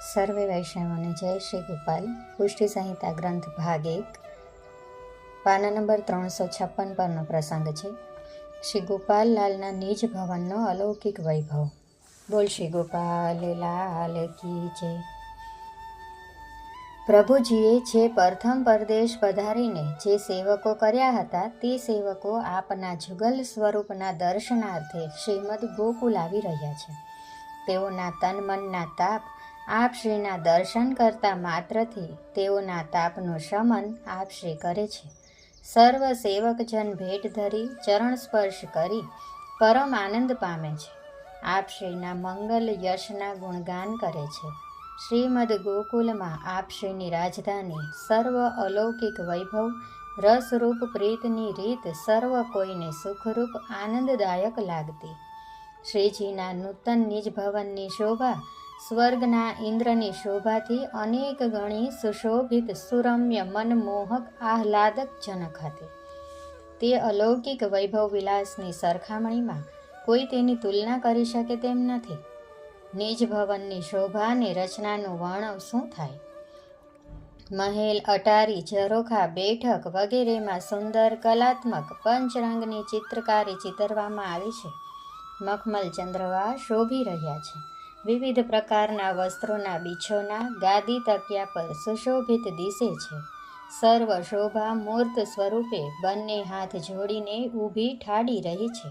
સર્વે વૈષ્ણવોને જય શ્રી ગોપાલ. પુષ્ટિ સંહિતા ગ્રંથ ભાગ 1 પાના નંબર 356 પરનો પ્રસંગ છે. શ્રી ગોપાલ લાલના નિજ ભવનનો અલૌકિક વૈભવ. બોલ શ્રી ગોપાલ લાલ કી જય. પ્રભુજીએ જે પ્રથમ પરદેશ પધારીને જે સેવકો કર્યા હતા તે સેવકો આપના જુગલ સ્વરૂપના દર્શનાર્થે શ્રીમદ ગોકુલ આવી રહ્યા છે. તેઓના તન મનના તાપ આપ શ્રીના દર્શન કરતા માત્રથી તેઓના તાપનું શમન આપ શ્રી કરે છે. સર્વ સેવકજન ભેટ ધરી ચરણ સ્પર્શ કરી પરમ આનંદ પામે છે. આપ શ્રીના મંગલ યશના ગુણગાન કરે છે. શ્રીમદ ગોકુલમાં આપ શ્રીની રાજધાની સર્વ અલૌકિક વૈભવ રસરૂપ પ્રીતની રીત સર્વ કોઈને સુખરૂપ આનંદદાયક લાગતી. શ્રીજીના નૂતન નિજ ભવનની શોભા સ્વર્ગના ઇન્દ્રની શોભાથી અનેક ગણી સુશોભિત સુરમ્ય મનમોહક આહલાદક જનક હતી. તે અલૌકિક વૈભવ વિલાસની સરખામણીમાં કોઈ તેની તુલના કરી શકે તેમ નથી. નિજ ભવનની શોભા અને રચનાનું વર્ણન શું થાય? મહેલ, અટારી, ઝરોખા, બેઠક વગેરેમાં સુંદર કલાત્મક પંચરંગની ચિત્રકારી ચિતરવામાં આવી છે. મખમલ ચંદ્રવા શોભી રહ્યા છે. વિવિધ પ્રકારના વસ્ત્રોના બિછોના ગાદી તકિયા પર સુશોભિત દિશે છે. સર્વ શોભા મૂર્ત સ્વરૂપે બંને હાથ જોડીને ઊભી ઠાડી રહી છે.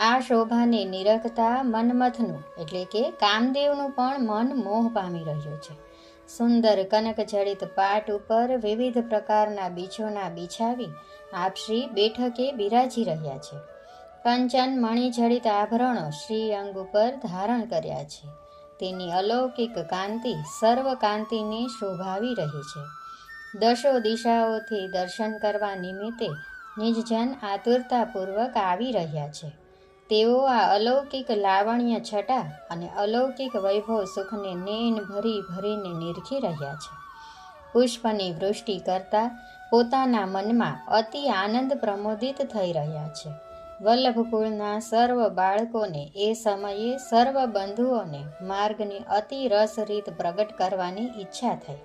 આ શોભાને નિરખતા મન્મથનું એટલે કે કામદેવનું પણ મન મોહ પામી રહ્યું છે. સુંદર કનકજડિત પાટ ઉપર વિવિધ પ્રકારના બિછોના બિછાવી આપ શ્રી બેઠકે બિરાજી રહ્યા છે. કંચન મણિજડિત આભરણો શ્રી અંગ ઉપર ધારણ કર્યા છે. તેની અલૌકિક કાંતિ સર્વ કાંતિને શોભાવી રહી છે. દશો દિશાઓથી દર્શન કરવા નિમિત્તે નિજજન આતુરતાપૂર્વક આવી રહ્યા છે. તેઓ આ અલૌકિક લાવણ્ય છટા અને અલૌકિક વૈભવ સુખને નેન ભરી ભરીને નિરખી રહ્યા છે. પુષ્પની વૃષ્ટિ કરતા પોતાના મનમાં અતિ આનંદ પ્રમોદિત થઈ રહ્યા છે. વલ્લભકુળના સર્વ બાળકોને એ સમયે સર્વ બંધુઓને માર્ગની અતિ રસ રીત પ્રગટ કરવાની ઈચ્છા થઈ.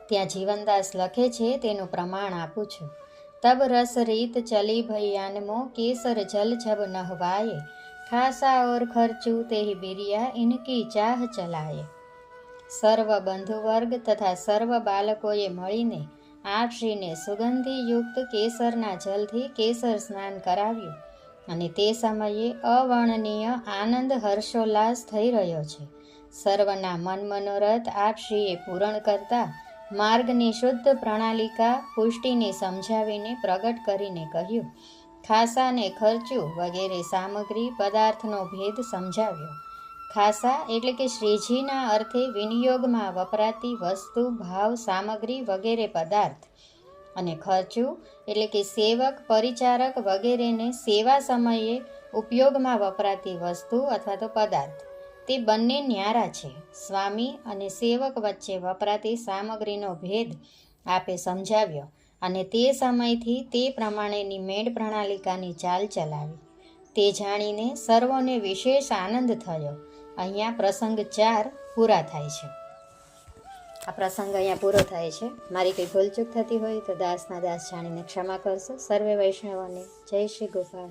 ત્યાં જીવનદાસ લખે છે તેનું પ્રમાણ આપું છું. તબ રસ રીત ચલી ભૈયાનમો કેસર જલ જબ નહવાયે ખાસા ઓર ખર્ચું તેહી બિરિયા ઇનકી ચાહ ચલાયે. સર્વ બંધુવર્ગ તથા સર્વ બાળકોએ મળીને આપ શ્રીને સુગંધીયુક્ત કેસરના જલથી કેસર સ્નાન કરાવ્યું અને તે સમયે અવર્ણનીય આનંદ હર્ષોલ્લાસ થઈ રહ્યો છે. સર્વના મન મનોરથ આપ શ્રીએ પૂરણ કરતા માર્ગની શુદ્ધ પ્રણાલિકા પુષ્ટિને સમજાવીને પ્રગટ કરીને કહ્યું. ખાસાને ખર્ચું વગેરે સામગ્રી પદાર્થનો ભેદ સમજાવ્યો. ખાસા એટલે કે શ્રીજીના અર્થે વિનિયોગમાં વપરાતી વસ્તુ ભાવ સામગ્રી વગેરે પદાર્થ અને ખર્ચું એટલે કે સેવક પરિચારક વગેરેને સેવા સમયે ઉપયોગમાં વપરાતી વસ્તુ અથવા તો પદાર્થ તે બંને ન્યારા છે. સ્વામી અને સેવક વચ્ચે વપરાતી સામગ્રીનો ભેદ આપે સમજાવ્યો અને તે સમયથી તે પ્રમાણેની મેળ પ્રણાલિકાની ચાલ ચલાવી. તે જાણીને સર્વોને વિશેષ આનંદ થયો. અહીંયા પ્રસંગ 4 પૂરા થાય છે. આ પ્રસંગ અહીંયા પૂરો થાય છે. મારી કંઈ ભૂલચૂક થતી હોય તો દાસના દાસ જાણીને ક્ષમા કરશો. સર્વે વૈષ્ણવોને જય શ્રી ગોપાલ.